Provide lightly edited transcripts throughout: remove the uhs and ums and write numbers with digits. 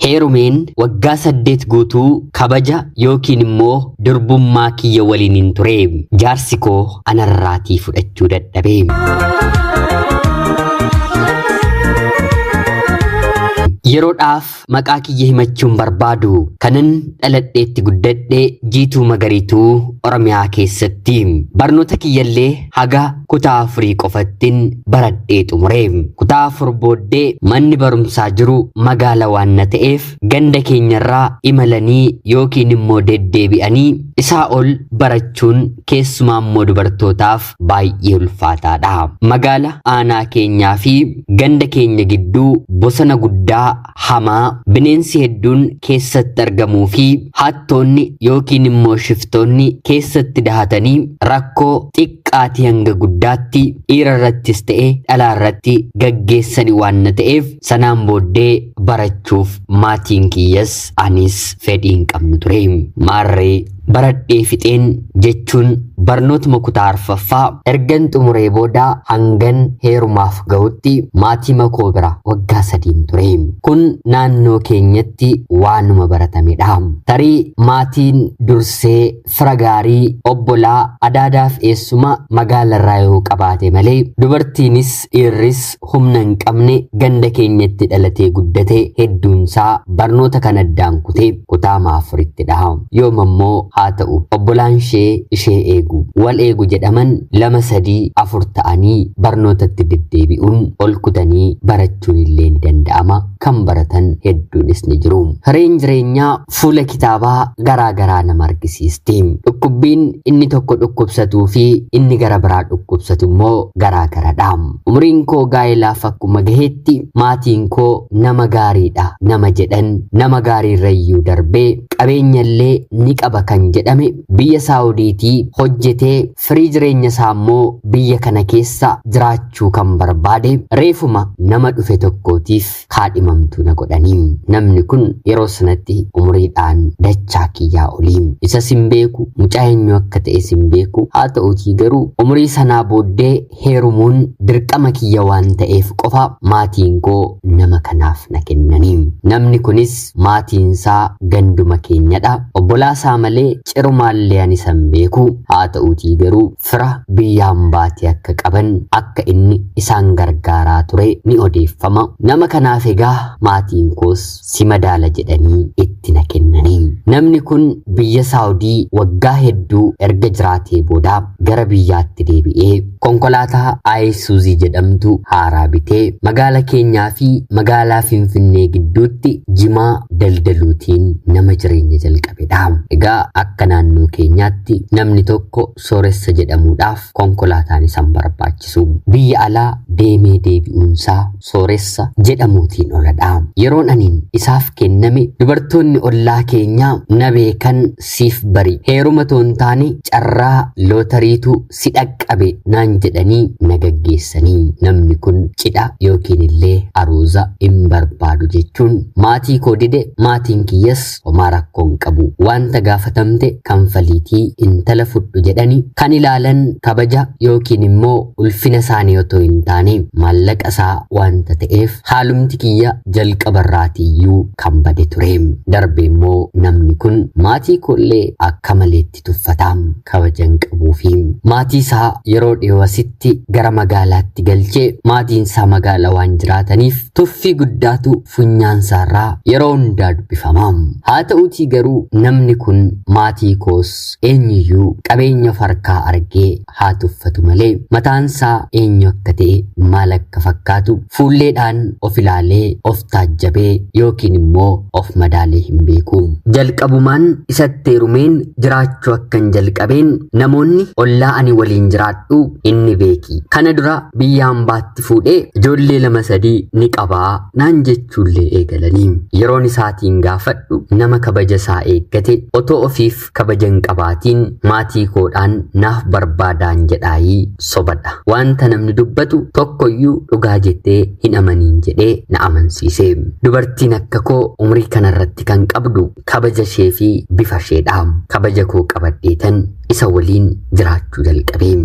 heerumeen waggaa 8 guutuu kabaja yookiin immoo durbummaa kiyya waliin hin ture. Jaarsi koo anarraatii fudhachuu dadhabe. Yeroodhaaf maqaa kiyya himachuun barbaadu kanan dhaladheetti guddadhe Jiituu Magariituu Oromiyaa keessatti. Barnoota kiyyallee haga kutaa 4 qofattiin baradhee xumure. Kutaa 4 booddee manni barumsaa jiru magaala waan na ta'eef ganda keenyarraa imalanii yookiin immoo deddeebi'anii isaa ol barachuun keessumaa immoo dubartootaaf baay'ee ulfaataadha. Magaala aanaa keenyaa fi ganda keenya gidduu bosona guddaa hamaa bineensi hedduun keessatti argamuu fi hattoonni yookiin immoo shiftoonni keessatti dahatanii rakkoo xiqqaatii hanga guddaatti dhiira irrattis ta'e dhalaa irratti gaggeessani waan na ta'eef sanaan booddee barachuuf maatiin kiyyas anis fedhii hin qabnu ture. Maarree baradhee fixeen jechuun barnootuma kutaa 4ffaa ergan xumuree booda hangan heerumaaf ga'utti maatii makoo bira waggaa 3 ture. Kun naannoo keenyatti waanuma baratamedha. Tarii maatiin dursee fira gaarii obbolaa adaadaaf eessuma magaalarraa yoo qabaate malee dubartiinis dhiirris humna hin qabne ganda keenyatti dhalatee guddate hedduunsaa barnoota kan addaan kutee kutaa 4ttidha. Yoomammoo haa ta'u obbolaan ishee eegu wal eegu jedhaman 2 3 4 ta'anii barnootatti deddeebi'uun ol kutanii barachuun illee ni danda'ama. Kan baratan hedduunis ni jiru. Hireen jireenyaa fuula kitaabaa garaa garaa nama argisiisti. Dhukkubbiin inni tokko dhukkubsatuu fi inni gara biraa dhukkubsatu immoo garaa garadha. Umriin koo gaa'ilaaf akkuma gaheetti maatiin koo nama gaariidha nama jedhan nama gaariirrayyuu darbee qabeenyallee ni qaba kan jedhame biyya Saawudiitii hojjetee firii jireenya isaa immoo biyya kana keessa jiraachuu kan barbaade reefuma nama dhufe tokkootiif kaadhimamtuu na godhanii. Namni kun yeroo sanatti umriidhaan dachaa kiyyaa olii. Isa sin beeku mucaa eenyu akka ta'e sin beeku. Haa ta'uutii garuu umrii sanaa booddee heerumuun dirqama kiyya waan ta'eef qofa maatiin koo nama kanaaf na kennanii. Namni kunis maatiinsaa ganduma keenyadha. Obbolaasaa malee cirumaallee ani san beeku. Haa ta'uutii garuu fira biyyaan baate akka qaban akka inni isaan gargaaraa ture ni odeeffama. Nama kanaaf egaa maatiin koos si madaala jedhanii itti na kennanii. Namni kun biyya Saawudii waggaa hedduu erga jiraatee booda gara biyyaatti deebi'ee konkolaataa Ayisuuzii jedhamtu haaraa bitee magaala keenyaa fi magaalaa Finfinnee gidduutti jimaa daldaluutiin nama jireenya jalqabedha. Egaa akka naannoo keenyaatti namni tokko sooressa jedhamuudhaaf konkolaataan isaan barbaachisu. Biyya alaa deemee deebi'uunsaa sooressa jedhamuutiin oladha. Yeroon aniin isaaf kenname dubartoonni ollaa keenyaa na beekan siif bari heeruma toon taane carraa lootariitu si dhaqqabe naan jedhanii na gaggeessanii. Namni kun cidha yookiin illee aruuza hin barbaadu jechuun maatii koo dide maatiin kiyyas homaa rakkoon qabu. Wanta gaafatamte kanfaliitii intala fudhu jedhanii kan ilaalan kabaja yookiin immoo ulfina isaanii otoo hin taane maallaqa isaa wanta ta'eef haalumti kiyya jalqabarraatiyyuu kan bade ture. Darbe immoo namni kun maatii koollee akka maleetti tuffataa kabajan qabuu fi maatii isaa yeroo dhiyoositti gara magaalaatti galchee maatiin isaa magaala waan jiraataniif tuffii guddaatu funyaansaarraa yeroo hundaa dubbifama. Haa ta'uutii garuu namni kun maatii koos eenyuyyuu qabeenya farkaa argee haa tuffatu malee mataansaa eenyu akka ta'e maal akka fakkaatu fuulleedhaan of ilaalee of taajjabee yookiin immoo of madaalee hin beeku. Jalqabumaan isatti heerumeen jiraachuu akkan jalqabeen namoonni ollaa ani waliin jiraadhu inni beeki. Kana dura biyyaan baatti fuudhee ijoollee 2 3 ni qabaa naan jechuullee eegalanii. Yeroon isaatiin gaafadhu nama kabaja isaa eeggate otoo ofiif kabajan qabaatiin maatii koodhaan naaf barbaadaan jedhaayii sobadha. Wanta namni dubbatu tokkoyyuu dhugaa jettee hin amaniin jedhee na amansiise. Dubartiin akka koo umrii kanarratti kan qabdu kabaja ishee fi bifa isheedha. Kabaja koo qabadheetan isa waliin jiraachuu jalqabee.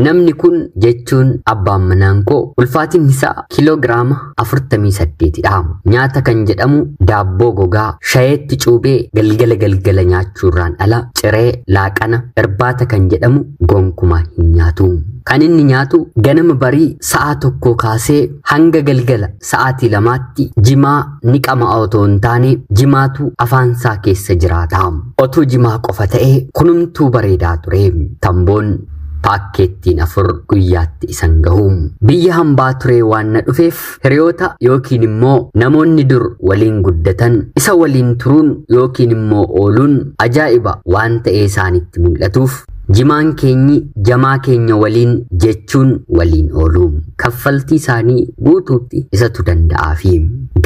Namni kun jechuun abbaan manaan koo ulfaatinni isaa kiloogiraama 48dha. Nyaata kan jedhamu daabboo gogaa shayeetti cuubee galgala nyaachuurraan ala ciree laaqana irbaata kan jedhamu gonkumaa hin nyaatu. Kan inni nyaatu ganama barii sa'a tokko kaasee hanga galgala sa'aatii 2tti jimaa ni qama otoo hin taane jimaatu afaansaa keessa jiraata. Otuu jimaa qofa ta'ee kunumtuu bareedaa ture. Tamboon paakkeettiin 4 guyyaatti isan gahu. Biyya hambaa ture waan na dhufeef hiriyoota yookiin immoo namoonni dur waliin guddatan isa waliin turuun yookiin immoo ooluun ajaa'iba waan ta'ee isaanitti mul'atuuf jimaan keenyi jamaa keenya waliin jechuun waliin oolu. Kaffaltii isaanii guutuutti isatu danda'aafi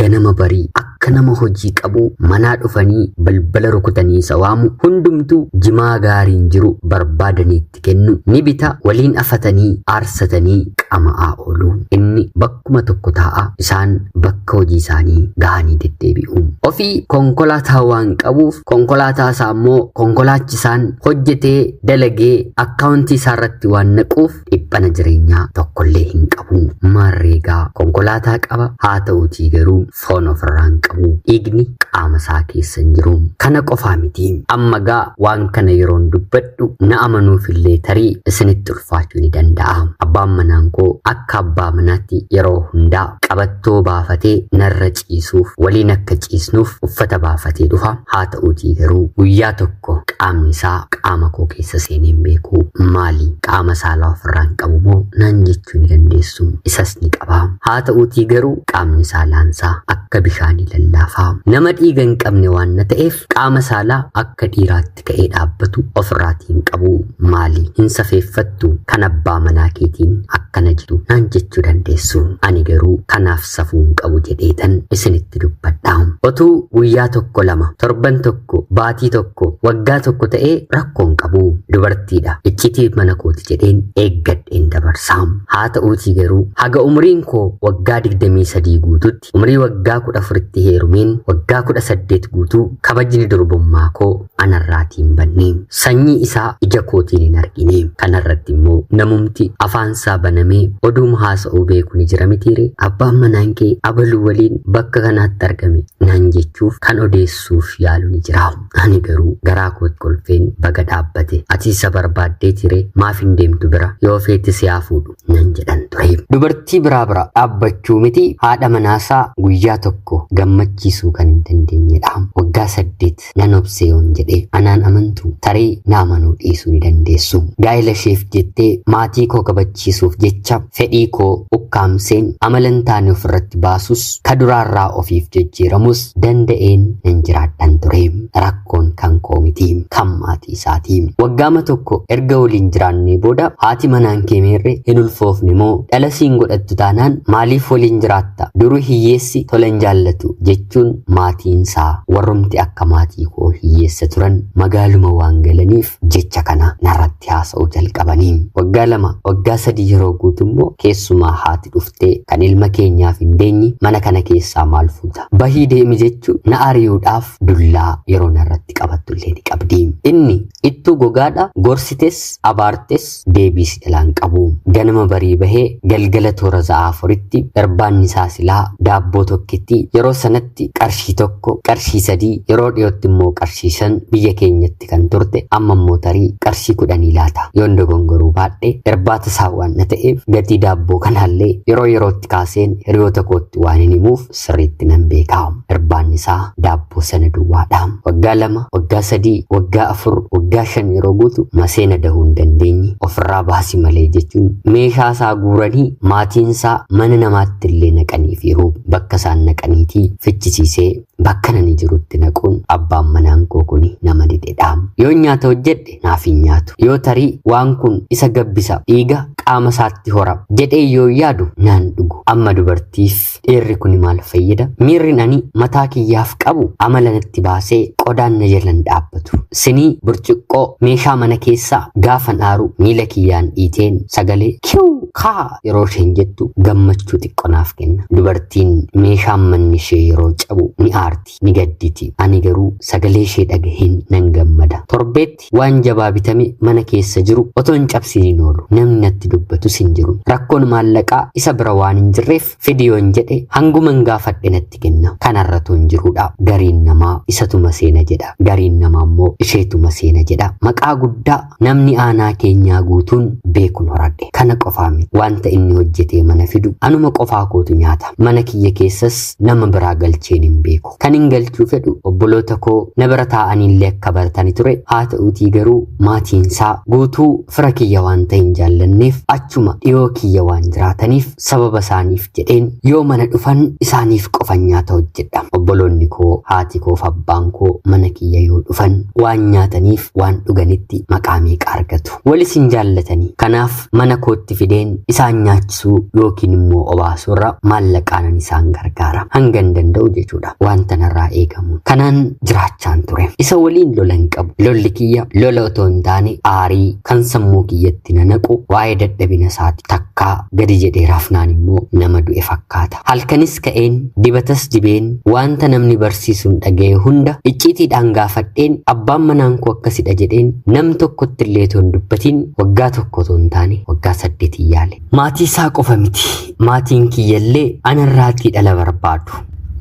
ganama barii akka nama hojii qabu manaa dhufanii balbala rukutanii isa waamu hundumtuu jimaa gaariin jiru barbaadaniitti kennu ni bita waliin afatanii aarsatanii qama'aa oolu. Inni bakkuma tokko taa'a isaan bakka hojii isaanii gahanii deddeebi'u. Ofii konkolaataa waan qabuuf konkolaataa isaa immoo konkolaachisaan hojjetee dalagee akkaawuntii isaa irratti waan naquuf dhiphina jireenyaa tokkollee hin qabu. Maarreegaa konkolaataa qaba haa ta'uutii garuu foon ofirraa hin qabu. Dhiigni qaama isaa keessa hin jiru. Kana qofaa miti. Amma gaa waan kana yeroon dubbadhu na amanuufillee tarii isinitti ulfaachuu ni danda'a. Abbaan manaan koo akka abbaa manaatti yeroo hundaa qabattoo baafatee narra ciisuuf waliin akka ciisnuuf uffata baafatee dhufa. Haa ta'uutii garuu guyyaa tokko qaamni isaa qaama koo keessa seenee hin beeku. Maali qaama saalaa ofirraa hin qabu moo naan jechuu ni dandeessu. Isas ni qaba. Haa ta'uutii garuu qaamni saalaansaa akka bishaanii lallaafaa. Nama dhiiga hin qabne waan na ta'eef qaama saalaa akka dhiiraatti ka'ee dhaabbatu ofirraatii hin qabu. Maali hin safeeffattu kan abbaa manaa keetiin akkana jedhu naan jechuu dandeessu. Ani garuu kanaaf safuu hin qabu jedheetan isinitti dubbadha. Otuu guyyaa tokko lama torban tokko baatii tokko waggaa tokko ta'ee rakkoon qabu. Dubartiidha iccitii mana kooti jedheen eeggadheen dabarsaa. Haa ta'uutii garuu haga umriin koo waggaa 23 guututti umrii waggaa 14tti heerumeen waggaa 18 guutuu kabajni durbummaa koo anarraatiin banne. Sanyii isaa ija kootiin hin argine. Kanarratti immoo namumti afaansaa banamee oduuma haasa'uu beeku ni jira mitiire. Abbaan manaan kee abaluu waliin bakka kanaatti argame naan jechuuf kan odeessuuf yaalu ni jira. Ani garuu garaa kootti kolfeen baga dhaabbate. Ati isa barbaaddee ture maaf hin deemtu bira yoo feeti si haa fuudhu nan jedhan ture. Dubartii biraa bira dhaabbachuu miti haadha manaasaa guyyaa tokko gammachiisuu kan hin dandeenyedha. Waggaa 8 nan obsee yoon jedhe anaan amantu tarii na amanuu dhiisuu ni dandeessu. Gaa'ela isheef jettee maatii koo kabachiisuuf jecha fedhii koo ukkaamseen amalan taane ofirratti baasus kaduraarraa ofiif jijjiiramus danda'een nan jiraadhan ture. Rakkoon kan koo miti kan maatii isaati. Waggaama tokko erga waliin jiraannee booda haati manaan kee meerre hin ulfoofne moo dhalasiin godhattu taanaan maaliif waliin jiraatta? Duruu hiyyeessi tolan jaallatu jechuun maatiinsaa warrumti akka maatii koo hiyyeessa turan magaaluma waan galaniif jecha kana narratti haasa'uu jalqabanii. Waggaa 2 waggaa 3 yeroo guutummoo keessumaa haati dhuftee kan ilma keenyaaf hin deenye mana kana keessaa maal fuuta? Bahii deemi jechuun na ari'uudhaaf dullaa yeroo narratti qabattullee ni qabdi. Inni ittuu gogaadha gorsites abaartes deebiis jalaan qabu. Ganama barii bahee galgala toora sa'aa 4tti darbaanni isaa silaa daabboo tokkitti yeroo sanatti qarshii 1 qarshii 3 yeroo dhiyootti immoo qarshii 5 biyya keenyatti kan turte amma immoo tarii qarshii 10 laata. Yoon dogongoruu baadhee irbaata isaa waan na ta'eef gatii daabboo kanaallee yeroo yerootti kaaseen hiriyoota kootti waan hin himuuf sirriitti nan beekaa. Irbaanni isaa daabboo sana duwwaadha. Waggaa 2 waggaa 3 waggaa 4 waggaa 5 yeroo guutu maseena dahuu hin dandeenye ofirraa baasi malee jechuun meeshaa isaa guuranii maatiinsaa mana namaatti illee naqanii fiiruu bakka isaan naqaniitii fichisiisee bakka nani jirutti naquun abbaan manaan koo kuni nama didedha. Yoo nyaata hojjedhe naaf hin nyaatu. Yoo tarii waan kun isa gabbisa dhiiga qaama isaatti hora jedhee yoo yaadu naan dhugu. Amma dubartiif dhiirri kun maal fayyada? Miirri ani mataa kiyyaaf qabu amala natti baasee qodaan na jalan dhaabbatu. Sinii burcuqqoo meeshaa mana keessaa gaafa dhaaru miila kiyyaan dhiiteen sagalee kiu kaa yeroo isheen jettu gammachuu xiqqoonaaf kenna. Dubartiin meeshaan manni ishee yeroo cabu ni aarti, ni gadditi. Ani garuu sagalee ishee dhagaheen nan gammada. Torbeetti waan jabaa bitame mana keessa jiru otoo hin cabsiin oolu. Namni natti dubbatus hin jiru. Rakkoon maallaqaa isa bira waan hin jirreef fidiyoon jedhe hanguman gaafadhe natti kenna. Kanarratu hin jirudha. Gariin namaa isatuma seena jedha. Gariin namaa immoo isheetuma seena jedha. Maqaa guddaa namni aanaa keenyaa guutuun beekun horadhe. Kana qofaa miti. Wanta inni hojjetee mana fidu anuma qofaa kootu nyaata. Mana kiyya keessas nama biraa galcheen hin beeku. Kan hin galchuu fedhu obboloota koo na bira taa'aniillee akka baratani ture. Haa ta'uutii garuu maatiinsaa guutuu fira kiyya waan ta'e hin jaallanneef achuma dhiyoo kiyya waan jiraataniif sababa isaaniif jedheen yoo mana dhufan isaaniif qofan nyaata hojjedha. Obboloonni koo, haati koo fi abbaan koo mana kiyya yoo dhufan waan nyaataniif waan dhuganitti maqaa meeqa argatu. Walis hin jaallatanii. Kanaaf mana kootti fideen isaan nyaachisuu yookiin immoo obaasurra maallaqaanan isaan gargaara. Hangan danda'u jechuudha. Wanta narraa eegamu. Kanaan jiraachaan ture. Isa waliin lola hin qabu. Lolli kiyya lola otoo hin taane aarii kan sammuu kiyyatti na naqu waa'ee dadhabina isaati. Takkaa gadi jedhee rafnaan immoo nama du'e fakkaata. Halkanis ka'een dibatas dibeen wanta namni barsiisuun dhaga'e hunda icciitiidhaan gaafadheen abbaan manaan koo akkasidha jedheen nam tokkotti illee otoo hin dubbatiin waggaa tokko otoo hin taane waggaa 8 yaale. Maatii isaa qofa miti. Maatiin kiyyallee anarraatii dhala barbaadu.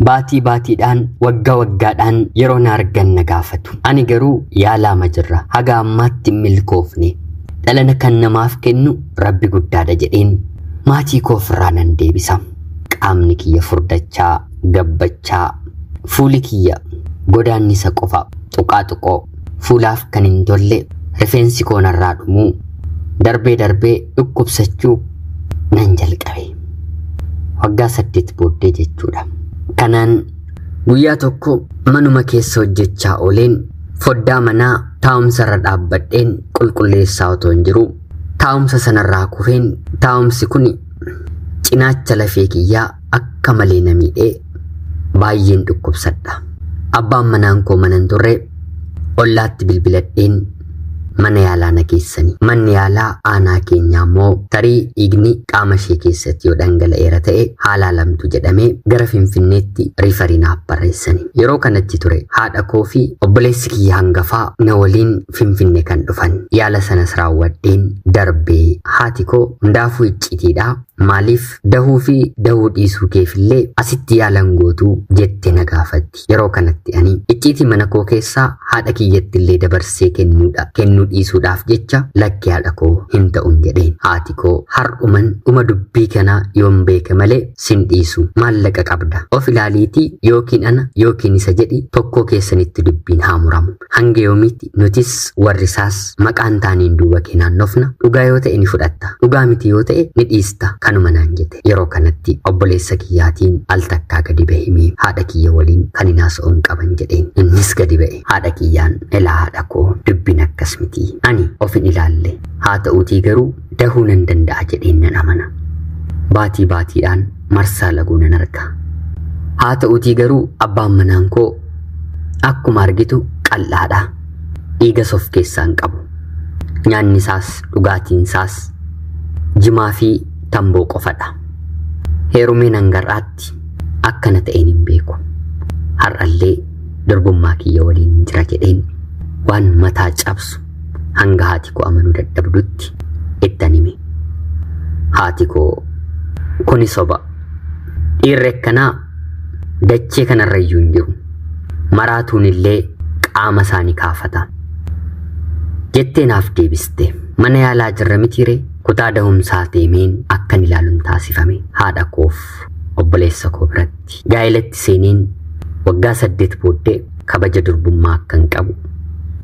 Baatii baatiidhaan waggaa waggaadhaan yeroo na argan na gaafatu. Ani garuu yaalaama jirra. Haga ammaatti milkoofne. Dhalana kan namaaf kennu Rabbi guddaadha jedheen maatii koo ofirraa nan deebisa. Qaamni kiyya furdachaa, gabbachaa, fuuli kiyya godaannisa qofa tuqaa tuqoo fuulaaf kan hin tolle rifeensi koo narraa dhumuu darbee darbee dhukkubsachuu nan jalqabe. Waggaa 8 booddee jechuudha. Kanaan guyyaa tokko manuma keessa hojjechaa ooleen foddaa manaa taa'umsa irra dhaabbadheen qulqulleessaa otoo hin jiru taa'umsa sanarraa kufeen taa'umsi kun cinaacha lafee kiyyaa akka malee na miidhee baay'een dhukkubsadha. Abbaan manaan koo mana hin turre ollaatti bilbiladheen mana yaalaa na geessanii. Manni yaalaa aanaa keenyaa immoo tarii dhiigni qaama ishee keessatti yoo dhangala'eera ta'e haala lamtu jedhamee gara Finfinneetti riifarii naaf barreessanii. Yeroo kanatti ture haadha koo fi obboleessi kiyya hangafaa na waliin Finfinnee kan dhufan. Yaala sanas raawwadheen darbee haati koo hundaafuu icciitiidha. Maaliif dahuu fi dahuu dhiisuu keefillee asitti yaalan gootuu jettee na gaafatti. Yeroo kanatti ani icciitii mana koo keessaa haadha kiyyatti illee dabarsee kennuu dhiisuudhaaf jecha lakki haadha koo hin ta'uun jedheen. Haati koo har'uman dhuma dubbii kanaa yoon beeke malee sin dhiisu maallaqa qabda. Of ilaaliitii yookiin ana yookiin isa jedhi tokkoo keessanitti dubbiin haa muramu. Hanga yoomiitti nutis warrisaas maqaan taaniin duuba keenaan nofna. Dhugaa yoo ta'e ni fudhatta. Dhugaa miti yoo ta'e ni dhiista. Kanuma naan jette. Yeroo kanatti obboleessa kiyyaatiin al takkaa gadi bahimee haadha kiyya waliin kan hinaasa'uun qaban jedheen. Innis gadi ba'e. Haadha kiyyaan ilaa haadha koo dubbiin akkas miti. Ani ofin ilaalle. Haa ta'uutii garuu dahuu nan danda'a jedheen nan amana. Baatii baatiidhaan marsaa laguu nan arga. Haa ta'uutii garuu abbaan manaan koo akkuma argitu qal'aadha. Dhiigas of keessaan qabu. Nyaanni isaas dhugaatiin isaas jimaa fi tamboo qofadha. Heerumeen hangarraatti akkana ta'een hin beeku. Har'allee durbummaa kiyya waliin jira jedheen waan mataa cabsu hanga haati koo amanuu dadhabdutti ittan hime. Haati koo kuni soba. Dhiirri akkanaa dachee kanarrayyuu hin jiru. Maraatuun illee qaama isaanii kaafata. Jettee naaf deebiste. Mana yaalaa jirra mitiire kutaa dahumsaa deemeen akkan ilaaluun taasifame. Haadha koof obboleessa koo biratti gaa'elatti seeneen waggaa 8 booddee kabaja durbummaa akkan qabu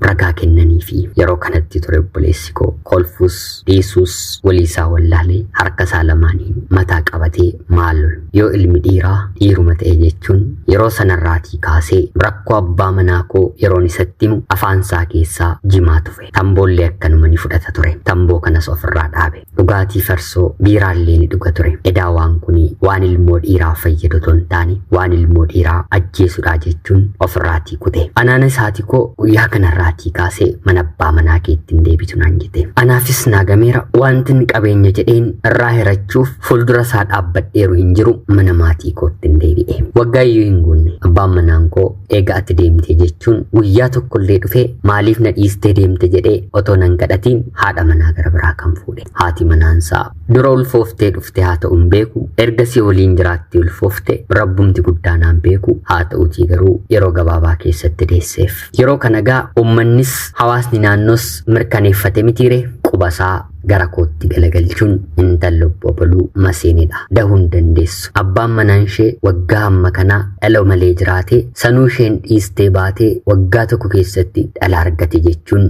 ragaa kennanii fi yeroo kanatti ture obboleessi koo kolfuus dhiisuus waliisaa wallaalee harka isaa lamaaniin mataa qabatee maal yoo ilmi dhiiraa dhiiruma ta'e jechuun yeroo sanarraatii kaasee rakkoo abbaa manaa koo yeroon isatti himu afaan isaa keessaa jimaa tufe. Tamboollee akkanuma ni fudhata ture. Tamboo kanas ofirraa dhaabe. Dhugaatii farsoo biiraallee ni dhuga ture. Edaa waan kuni waan ilmoo dhiiraa fayyadu ton taane waan ilmoo dhiiraa ajjeesudha jechuun ofirraatii kute. Anaana isaati koo guyyaa kanarraatii kaasee mana abbaa manaa keetti hin deebitu naan jette. Anaafis naagameera wanti inni qabeenya jedheen irraa hirachuuf fuuldura isaa dhaabbadheeru hin jiru mana maatii kootti hin deebi'e. Waggaa iyyuu hin guunne abbaan manaan koo eega ati deemte jechuun guyyaa tokkollee dhufee maaliif na dhiistee deemte jedhee otoo nan kadhatiin haadha manaa gara biraa kan fuudhe. Haati manaansaa dura ulfooftee dhufte haa ta'u hin beeku ergasii waliin jiraatti ulfoofte rabbumti guddaanaan beeku haa ta'utii garuu yeroo gabaabaa keessatti deesseef. Yeroo kana gaa uummannis hawaasni naannoos mirkaneeffate mitiire qubasaa gara kootti galagalchuun intalli obboluu maseenidha. Dahuu hin dandeessu. Abbaan manaan ishee waggaa amma kanaa dhala malee jiraate sanuu isheen dhiistee baatee waggaa tokko keessatti dhala argate jechuun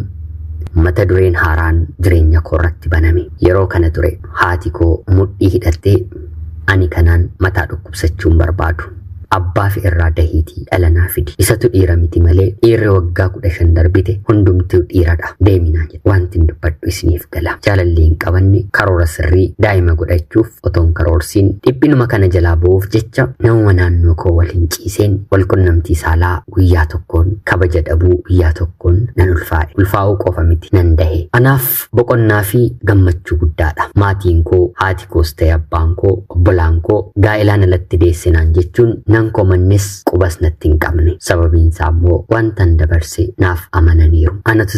mata dureen haaraan jireenya koorratti baname. Yeroo kana ture haati koo mudhii hidhattee ani kanaan mataa dhukkubsachuun barbaadu. Abbaa fi irraa dahiitii dhala naa fidi. Isatu dhiira miti malee dhiirri waggaa 15 darbite hundumtuu dhiiradha. Deeminaa jedhe wanti hin dubbadhu isiniif gala. Jaalallee hin qabanne karoora sirrii daa'ima godhachuuf otoon karoorsiin dhiphinuma kana jalaa ba'uuf jecha nama naannoo koo waliin ciiseen walqunnamtii saalaa guyyaa tokkoon kabaja dhabuu guyyaa tokkoon nan ulfaa'e. Ulfaa'uu qofa miti nan dahe. Anaaf boqonnaa fi gammachuu guddaadha. Maatiin koo haati koos ta'e abbaan koo obbolaan koo gaa'elaan alatti deessinaan jechuun nan komannes qubas natti hin qabne. Sababiin isaa immoo wantan dabarse naaf amananiiru. Anatu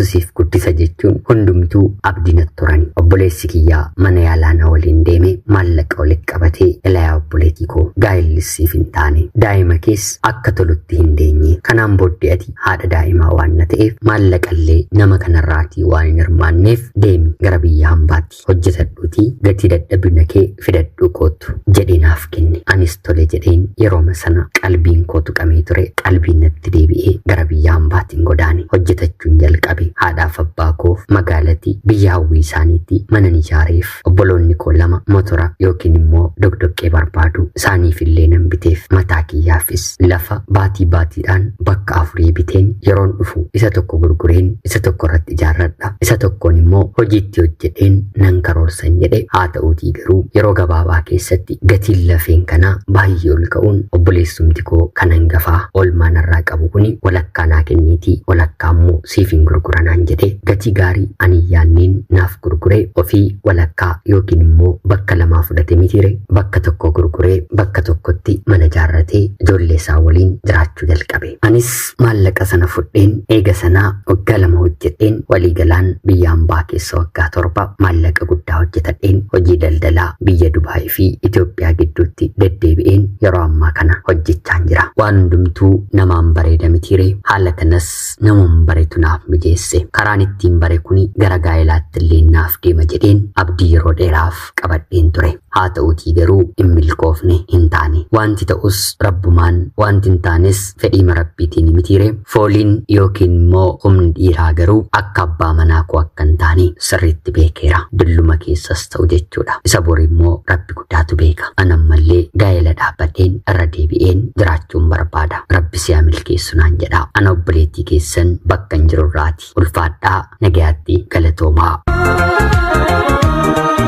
siif guddisa jechuun hundumtuu abdii natti turani. Obboleessi kiyyaa mana yaalaa na waliin deeme maallaqa walitti qabatee ilaa obboleetii koo gaa'ellis siif hin taane daa'ima kees akka tolutti hin deenye. Kanaan booddee ati haadha daa'imaa waan na ta'eef maallaqallee nama kanarraatii waan hin hirmaanneef deemi gara biyya hambaatti hojjetadhuutii gatii dadhabina kee fidadhuu kootu jedhee naaf kenne. Anis tole jedheen yeroo sana qalbiin koo tuqamee ture. Qalbiin natti deebi'ee gara biyya hambaatiin godaane hojjetachuun jalqabe. Haadhaaf abbaa koof magaalatti biyya hawwii isaaniitti mana ni ijaareef. Obboloonni koo 2 motora yookiin immoo dogdoqqee barbaadu isaaniif illee nan biteef. Mataa kiyyaafis lafa baatii baatiidhaan bakka 4 biteen yeroon dhufu isa tokko gurgureen isa tokko irratti ijaarradha. Isa tokkoon immoo hojiitti hojjedheen nan karoorsan jedhe. Haa ta'uutii garuu yeroo gabaabaa keessatti gatiin lafeen kanaa baay'ee ol ka'uun obboleessumti koo kan hangafaa oolmaa narraa qabu kuni walakkaa naa kenniitii walakkaa immoo siif hin gurguranaan jedhe. Gatii gaarii ani yaanneen naaf gurguree ofii walakkaa yookiin immoo bakka 2 fudhate mitiire bakka tokko gurguree bakka tokkotti mana ijaarratee ijoollee isaa waliin jiraachuu jalqabe. Anis maallaqa sana fudheen eega sanaa waggaa 2 hojjedheen waliigalaan biyya hambaa keessa waggaa 7 maallaqa guddaa hojjetadheen hojii daldalaa biyya Dubaayii fi Itoophiyaa gidduutti deddeebi'een yeroo ammaa kana hojjechaan jira. Waan hundumtuu namaan bareeda mitiire haala kanas namaan bareetu naaf mijeesse. Karaan ittiin bare kuni gara gaa'elaatti illee naaf deema jedheen abdii yeroo dheeraaf qabadheen ture. Haa ta'uutii garuu hin milkoofne hin taane. Wanti ta'us rabbumaan wanti hin taanes fedhii rabbiitiin mitiire. Fooliin yookiin immoo humni dhiiraa garuu akka abbaa manaa koo akka hin taane sirriitti beekeera. Dulluma keessas ta'u jechuudha. Isa bori immoo rabbi guddaatu beeka. Anammallee gaa'ela dhaabbadheen irra deebi'een jiraachuun barbaada. Rabbi si'a milkeessu naan jedha. Ana obboleettii keessan bakka hin jirurraati. Ulfaadhaa nagayaatti galatoomaa.